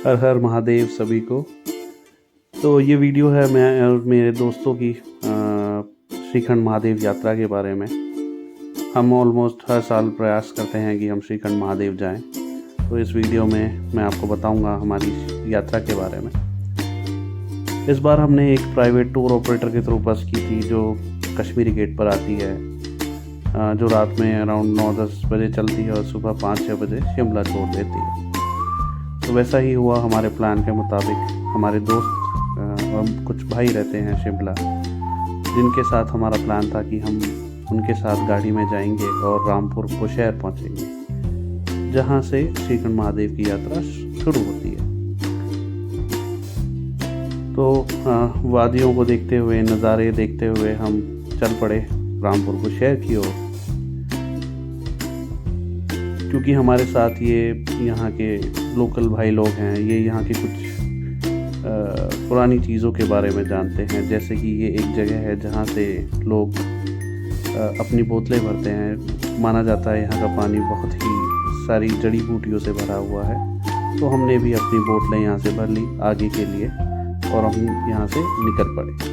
हर हर महादेव सभी को। तो ये वीडियो है मैं और मेरे दोस्तों की श्रीखंड महादेव यात्रा के बारे में। हम ऑलमोस्ट हर साल प्रयास करते हैं कि हम श्रीखंड महादेव जाएं। तो इस वीडियो में मैं आपको बताऊंगा हमारी यात्रा के बारे में। इस बार हमने एक प्राइवेट टूर ऑपरेटर के थ्रू बस की थी जो कश्मीरी गेट पर आती है, जो रात में अराउंड 9-10 बजे चलती है और सुबह 5-6 बजे शिमला छोड़ देती है। तो वैसा ही हुआ हमारे प्लान के मुताबिक। हमारे दोस्त और कुछ भाई रहते हैं शिमला, जिनके साथ हमारा प्लान था कि हम उनके साथ गाड़ी में जाएंगे और रामपुर बुशहर पहुंचेंगे, जहां से श्रीखंड महादेव की यात्रा शुरू होती है। तो वादियों को देखते हुए, नज़ारे देखते हुए हम चल पड़े रामपुर बुशहर की ओर, क्योंकि हमारे साथ ये यहाँ के लोकल भाई लोग हैं। ये यहाँ की कुछ पुरानी चीज़ों के बारे में जानते हैं, जैसे कि ये एक जगह है जहाँ से लोग अपनी बोतलें भरते हैं। माना जाता है यहाँ का पानी बहुत ही सारी जड़ी बूटियों से भरा हुआ है। तो हमने भी अपनी बोतलें यहाँ से भर ली आगे के लिए और हम यहाँ से निकल पड़े।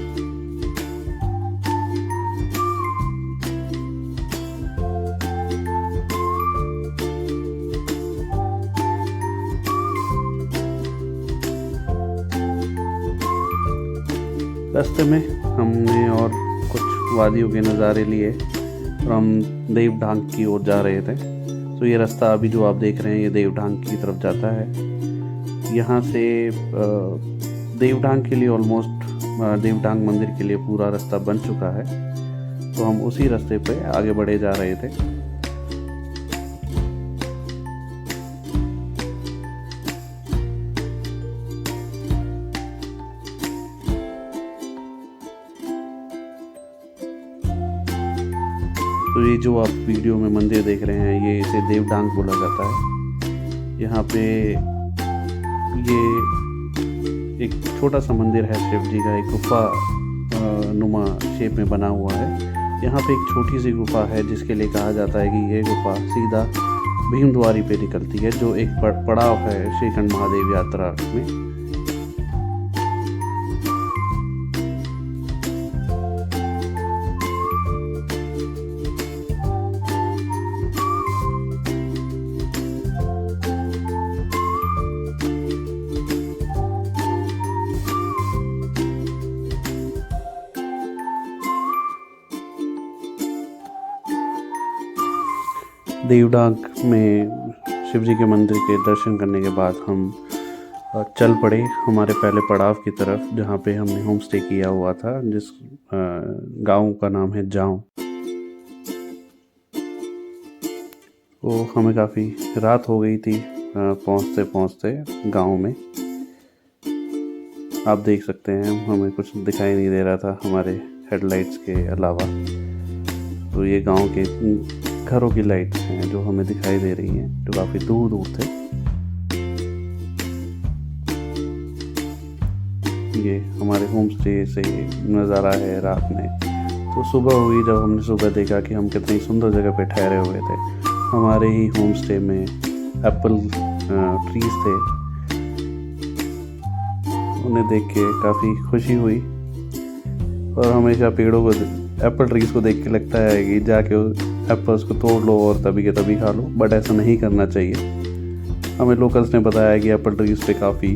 रास्ते में हमने और कुछ वादियों के नज़ारे लिए और हम देवढांग की ओर जा रहे थे। तो ये रास्ता अभी जो आप देख रहे हैं ये देवढांग की तरफ जाता है। यहाँ से देवढांग के लिए ऑलमोस्ट देवढांग मंदिर के लिए पूरा रास्ता बन चुका है। तो हम उसी रास्ते पे आगे बढ़े जा रहे थे। तो ये जो आप वीडियो में मंदिर देख रहे हैं ये इसे देवढांग बोला जाता है। यहाँ पे ये एक छोटा सा मंदिर है शिव जी का, एक गुफा नुमा शेप में बना हुआ है। यहाँ पे एक छोटी सी गुफा है जिसके लिए कहा जाता है कि ये गुफा सीधा भीमद्वारी पे निकलती है, जो एक पड़ाव है श्रीखंड महादेव यात्रा में। देवढांग में शिव जी के मंदिर के दर्शन करने के बाद हम चल पड़े हमारे पहले पड़ाव की तरफ, जहाँ पे हमने होम स्टे किया हुआ था, जिस गांव का नाम है जाऊं। तो हमें काफ़ी रात हो गई थी पहुँचते पहुँचते गांव में। आप देख सकते हैं हमें कुछ दिखाई नहीं दे रहा था हमारे हेडलाइट्स के अलावा। तो ये गांव के घरों की लाइट्स हैं जो हमें दिखाई दे रही हैं, जो काफ़ी दूर दूर थे। ये हमारे होम स्टे से नज़ारा है रात में। तो सुबह हुई जब हमने सुबह देखा कि हम कितनी सुंदर जगह पे ठहरे हुए थे। हमारे ही होम स्टे में एप्पल ट्रीज थे। उन्हें देख के काफ़ी खुशी हुई। और हमेशा पेड़ों को, एप्पल ट्रीज को देख के लगता है कि जाके एप्पल्स को तोड़ लो और तभी के तभी खा लो, बट ऐसा नहीं करना चाहिए। हमें लोकल्स ने बताया कि एप्पल ट्रीज पे काफ़ी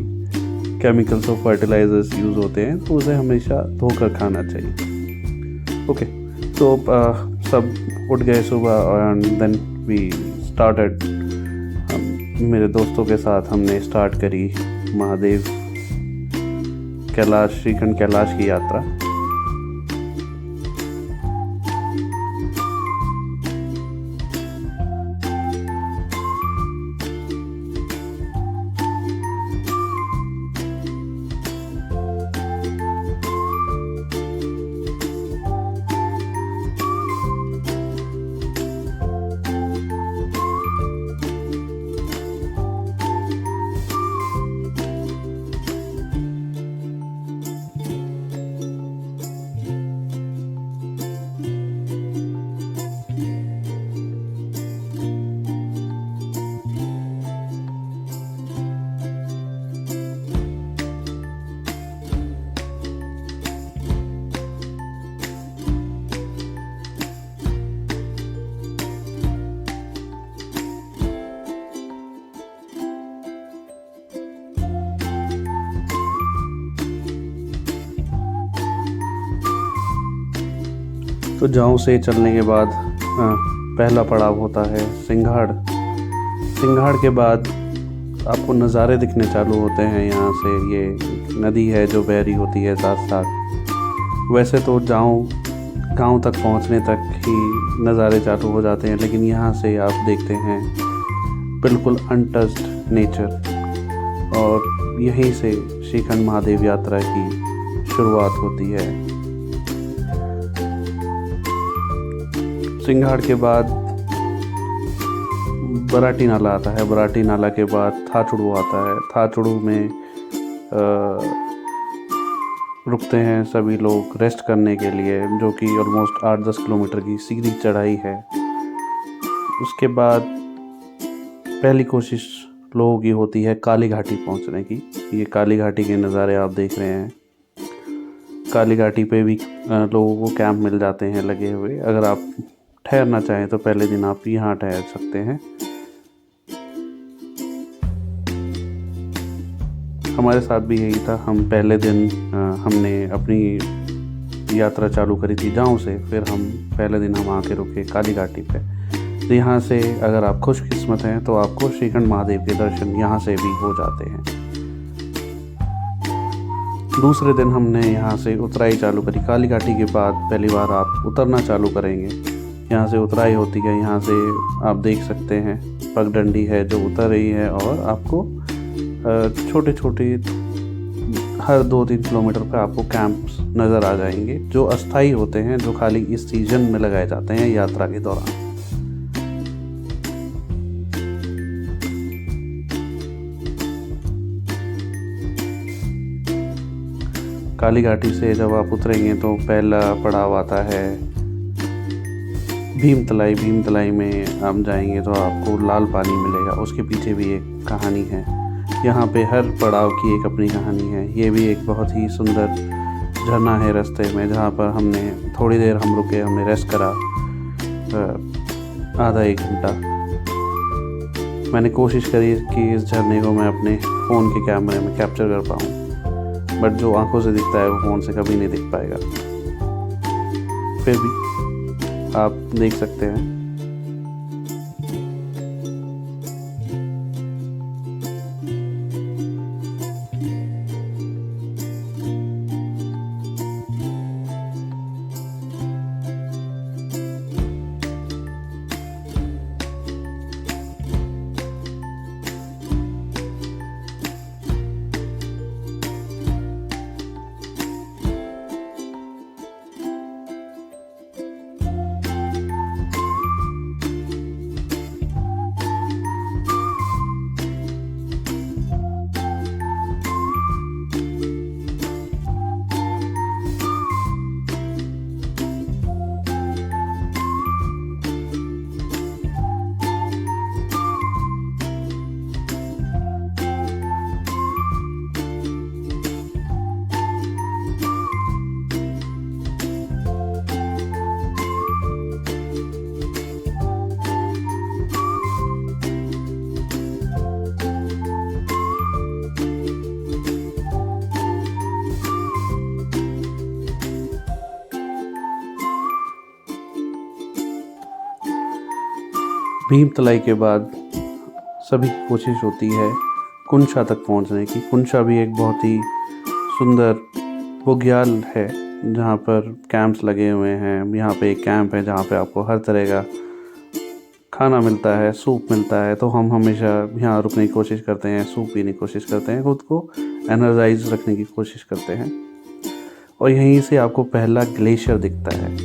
केमिकल्स और फर्टिलाइजर्स यूज़ होते हैं, तो उसे हमेशा धोकर खाना चाहिए। ओके, तो सब उठ गए सुबह एंड देन वी स्टार्टेड। मेरे दोस्तों के साथ हमने स्टार्ट करी महादेव कैलाश, श्रीखंड कैलाश की यात्रा। तो जाऊँ से चलने के बाद पहला पड़ाव होता है सिंघाड़। सिंघाड़ के बाद आपको नज़ारे दिखने चालू होते हैं। यहाँ से ये नदी है जो बह रही होती है साथ साथ। वैसे तो गाँव तक पहुँचने तक ही नज़ारे चालू हो जाते हैं, लेकिन यहाँ से आप देखते हैं बिल्कुल अनटच्ड नेचर। और यहीं से श्रीखंड महादेव यात्रा की शुरुआत होती है। सिंघाड़ के बाद बराटी नाला आता है। बराटी नाला के बाद थाचुड़ू आता है। थाचुड़ू में रुकते हैं सभी लोग रेस्ट करने के लिए, जो कि ऑलमोस्ट 8-10 किलोमीटर की सीधी चढ़ाई है। उसके बाद पहली कोशिश लोगों की होती है काली घाटी पहुंचने की। ये काली घाटी के नज़ारे आप देख रहे हैं। काली घाटी पे भी लोगों को कैंप मिल जाते हैं लगे हुए। अगर आप ठहरना चाहें तो पहले दिन आप यहाँ ठहर सकते हैं। हमारे साथ भी यही था। हम पहले दिन हमने अपनी यात्रा चालू करी थी जाऊँ से, फिर हम पहले दिन हम आके रुके काली घाटी पे। तो यहाँ से अगर आप खुशकिस्मत हैं तो आपको श्रीखंड महादेव के दर्शन यहाँ से भी हो जाते हैं। दूसरे दिन हमने यहाँ से उतराई चालू करी। काली घाटी के बाद पहली बार आप उतरना चालू करेंगे। यहाँ से उतराई होती है। यहाँ से आप देख सकते हैं पगडंडी है जो उतर रही है, और आपको छोटे छोटे हर 2-3 किलोमीटर पर आपको कैंप्स नज़र आ जाएंगे, जो अस्थाई होते हैं, जो खाली इस सीजन में लगाए जाते हैं यात्रा के दौरान। काली घाटी से जब आप उतरेंगे तो पहला पड़ाव आता है भीमतलाई। भीमतलाई में आप जाएंगे तो आपको लाल पानी मिलेगा। उसके पीछे भी एक कहानी है। यहाँ पे हर पड़ाव की एक अपनी कहानी है। ये भी एक बहुत ही सुंदर झरना है रास्ते में, जहाँ पर हमने थोड़ी देर हम रुके, हमने रेस्ट करा आधा 1 घंटा। मैंने कोशिश करी कि इस झरने को मैं अपने फ़ोन के कैमरे में कैप्चर कर पाऊँ, बट जो आंखों से दिखता है वो फ़ोन से कभी नहीं दिख पाएगा। फिर भी आप देख सकते हैं। भीमतलाई के बाद सभी की कोशिश होती है कुंशा तक पहुंचने की। कुंशा भी एक बहुत ही सुंदर बुग्याल है, जहाँ पर कैंप्स लगे हुए हैं। यहाँ पे एक कैंप है जहाँ पे आपको हर तरह का खाना मिलता है, सूप मिलता है। तो हम हमेशा यहाँ रुकने की कोशिश करते हैं, सूप पीने की कोशिश करते हैं, खुद को एनर्जाइज रखने की कोशिश करते हैं। और यहीं से आपको पहला ग्लेशियर दिखता है।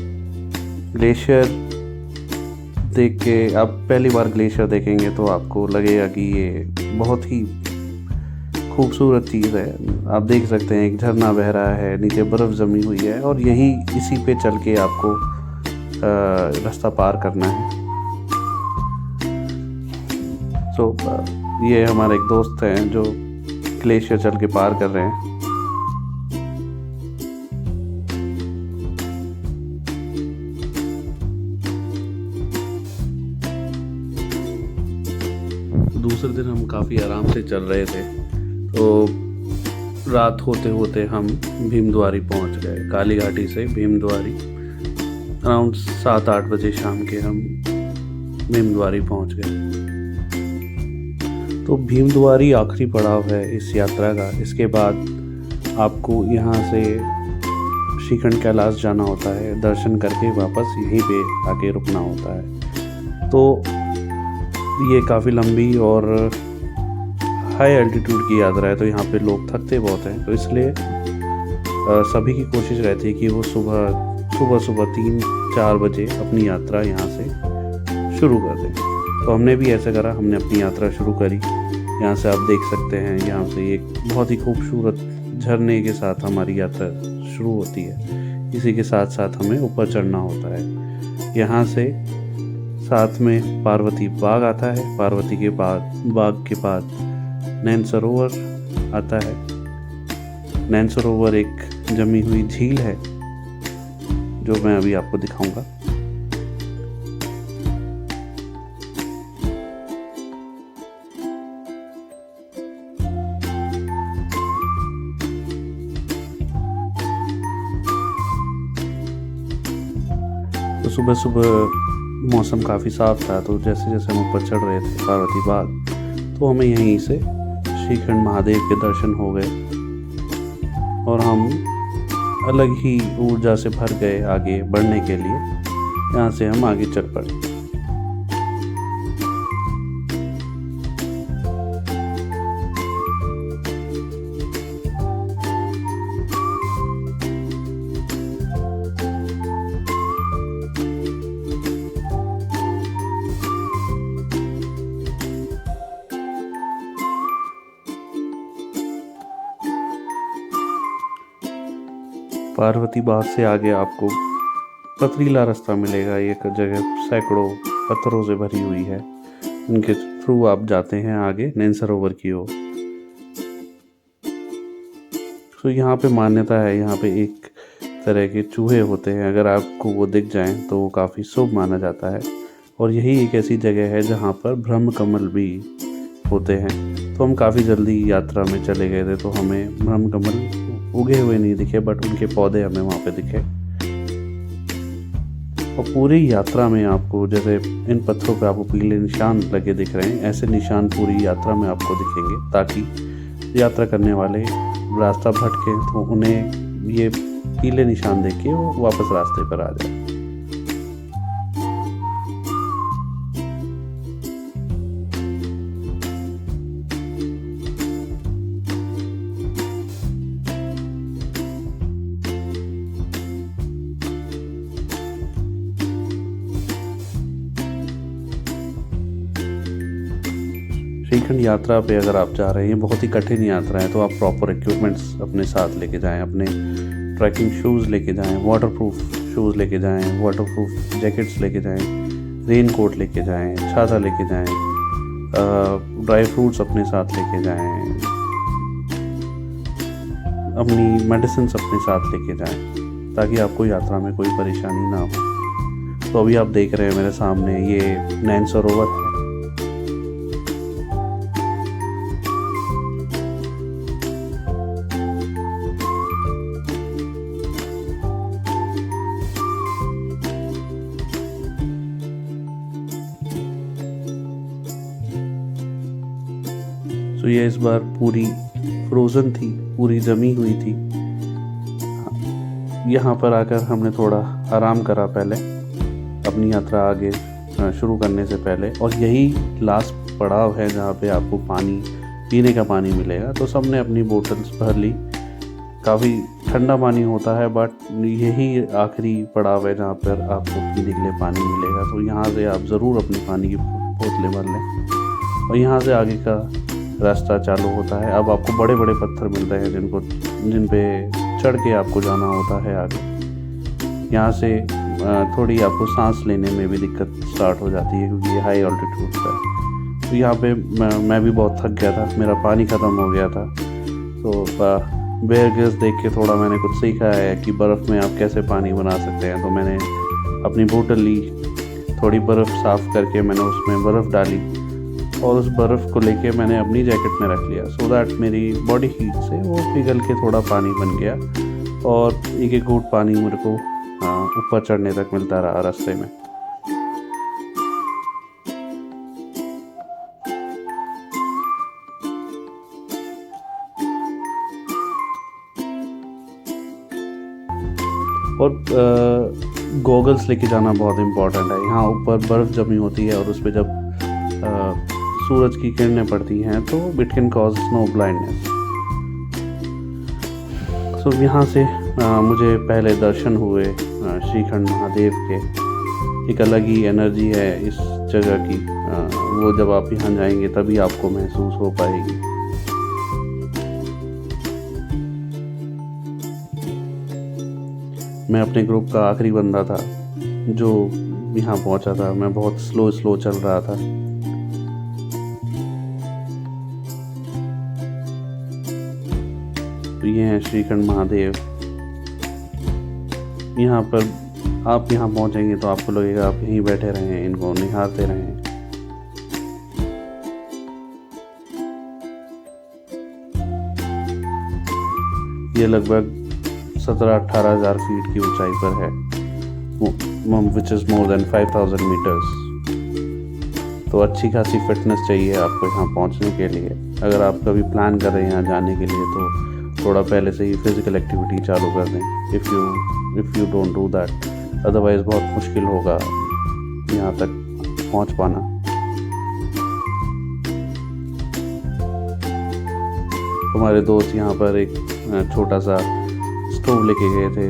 ग्लेशियर देख के आप पहली बार ग्लेशियर देखेंगे तो आपको लगेगा कि ये बहुत ही खूबसूरत चीज़ है। आप देख सकते हैं एक झरना बह रहा है, नीचे बर्फ़ जमी हुई है, और यही इसी पे चल के आपको रास्ता पार करना है। तो ये हमारे एक दोस्त हैं जो ग्लेशियर चल के पार कर रहे हैं। दूसरे दिन हम काफ़ी आराम से चल रहे थे, तो रात होते होते हम भीमद्वारी पहुंच गए। काली घाटी से भीमद्वारी अराउंड 7-8 बजे शाम के हम भीमद्वारी पहुंच गए। तो भीमद्वारी आखिरी पड़ाव है इस यात्रा का। इसके बाद आपको यहाँ से श्रीखंड कैलाश जाना होता है, दर्शन करके वापस यहीं पे आके रुकना होता है। तो ये काफ़ी लंबी और हाई एल्टीट्यूड की यात्रा है, तो यहाँ पे लोग थकते बहुत हैं, तो इसलिए सभी की कोशिश रहती है कि वो सुबह 3-4 बजे अपनी यात्रा यहाँ से शुरू कर दें। तो हमने भी ऐसा करा, हमने अपनी यात्रा शुरू करी। यहाँ से आप देख सकते हैं, यहाँ से एक बहुत ही खूबसूरत झरने के साथ हमारी यात्रा शुरू होती है। इसी के साथ साथ हमें ऊपर चढ़ना होता है। यहाँ से साथ में पार्वती बाग आता है। पार्वती के बाग के बाद नैन सरोवर आता है। नैन सरोवर एक जमी हुई झील है जो मैं अभी आपको दिखाऊंगा। तो सुबह सुबह मौसम काफ़ी साफ था, तो जैसे जैसे हम ऊपर चढ़ रहे थे पार्वती बाग, तो हमें यहीं से श्रीखंड महादेव के दर्शन हो गए और हम अलग ही ऊर्जा से भर गए आगे बढ़ने के लिए। यहाँ से हम आगे चल पड़े। पार्वती बाग से आगे आपको पथरीला रास्ता मिलेगा। एक जगह सैकड़ों पत्थरों से भरी हुई है, उनके थ्रू आप जाते हैं आगे नैन सरोवर की ओर। तो यहाँ पे मान्यता है, यहाँ पे एक तरह के चूहे होते हैं, अगर आपको वो दिख जाएं तो वो काफ़ी शुभ माना जाता है। और यही एक ऐसी जगह है जहाँ पर ब्रह्म कमल भी होते हैं। तो हम काफ़ी जल्दी यात्रा में चले गए थे, तो हमें ब्रह्म कमल उगे हुए नहीं दिखे, बट उनके पौधे हमें वहाँ पे दिखे। और पूरी यात्रा में आपको, जैसे इन पत्थरों पे आपको पीले निशान लगे दिख रहे हैं, ऐसे निशान पूरी यात्रा में आपको दिखेंगे, ताकि यात्रा करने वाले रास्ता भटके तो उन्हें ये पीले निशान देख के वो वापस रास्ते पर आ जाए। श्रीखंड यात्रा पे अगर आप जा रहे हैं, बहुत ही कठिन यात्रा है, तो आप प्रॉपर इक्विपमेंट्स अपने साथ लेके जाएं। अपने ट्रैकिंग शूज़ लेके जाएं, वाटरप्रूफ शूज़ लेके जाएं, वाटरप्रूफ जैकेट्स लेके जाएं, रेन कोट लेके जाएं, छाता लेके जाएं, ड्राई फ्रूट्स अपने साथ लेके जाएं, अपनी मेडिसिन्स अपने साथ लेके जाएं, ताकि आपको यात्रा में कोई परेशानी ना हो। तो अभी आप देख रहे हैं मेरे सामने ये नैन सरोवर है। तो ये इस बार पूरी फ्रोज़न थी, पूरी जमी हुई थी। यहाँ पर आकर हमने थोड़ा आराम करा पहले, अपनी यात्रा आगे शुरू करने से पहले। और यही लास्ट पड़ाव है जहाँ पे आपको पानी, पीने का पानी मिलेगा। तो सबने अपनी बोतल्स भर ली। काफ़ी ठंडा पानी होता है, बट यही आखिरी पड़ाव है जहाँ पर आपको पीने के लिए पानी मिलेगा। तो यहाँ से आप ज़रूर अपनी पानी की बोतलें भर लें। और यहाँ से आगे का रास्ता चालू होता है। अब आपको बड़े बड़े पत्थर मिलते हैं जिन पे चढ़ के आपको जाना होता है आगे। यहाँ से थोड़ी आपको सांस लेने में भी दिक्कत स्टार्ट हो जाती है, क्योंकि ये हाई ऑल्टीट्यूड पर है। तो यहाँ पे मैं भी बहुत थक गया था, मेरा पानी ख़त्म हो गया था। तो बेयर ग्रिल्स देख के थोड़ा मैंने कुछ सीखा है कि बर्फ़ में आप कैसे पानी बना सकते हैं। तो मैंने अपनी बोतल ली, थोड़ी बर्फ़ साफ़ करके मैंने उसमें बर्फ़ डाली और उस बर्फ़ को लेके मैंने अपनी जैकेट में रख लिया, सो दैट मेरी बॉडी हीट से वो पिघल के थोड़ा पानी बन गया और एक घूंट पानी मेरे को ऊपर चढ़ने तक मिलता रहा रास्ते में। और गॉगल्स लेके जाना बहुत इम्पोर्टेंट है। यहाँ ऊपर बर्फ़ जमी होती है और उस पर जब सूरज की किरणें पड़ती हैं तो it can cause snow blindness. So यहाँ से मुझे पहले दर्शन हुए श्रीखंड महादेव के। एक अलग ही एनर्जी है इस जगह की, वो जब आप यहाँ जाएंगे तभी आपको महसूस हो पाएगी। मैं अपने ग्रुप का आखिरी बंदा था जो यहाँ पहुँचा था। मैं बहुत स्लो चल रहा था। तो ये है श्रीखंड महादेव। यहाँ पर आप यहाँ पहुँचेंगे तो आपको लगेगा आप यहीं बैठे रहें, इनको निहारते रहें। ये लगभग 17-18 हज़ार फीट की ऊंचाई पर है, which is more than 5000 metres. तो अच्छी खासी फिटनेस चाहिए आपको यहाँ पहुँचने के लिए। अगर आप कभी प्लान कर रहे हैं यहाँ जाने के लिए तो थोड़ा पहले से ही फिज़िकल एक्टिविटी चालू कर दें। If you don't do that, otherwise बहुत मुश्किल होगा यहाँ तक पहुँच पाना। हमारे दोस्त यहाँ पर एक छोटा सा स्टोव लेके गए थे,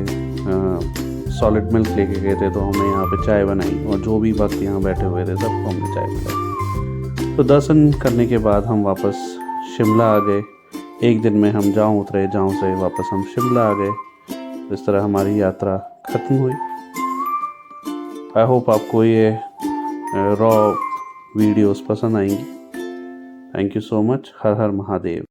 सॉलिड मिल्क लेके गए थे, तो हमने यहाँ पे चाय बनाई और जो भी भक्त यहाँ बैठे हुए थे सबको हमने चाय पिलाई। तो दर्शन करने के बाद हम वापस शिमला आ गए। एक दिन में हम जाऊँ उतरे, जाऊँ से वापस हम शिमला आ गए। इस तरह हमारी यात्रा ख़त्म हुई। आई होप आपको ये रॉ वीडियोस पसंद आएंगी। Thank you so much. Her her Mahadev.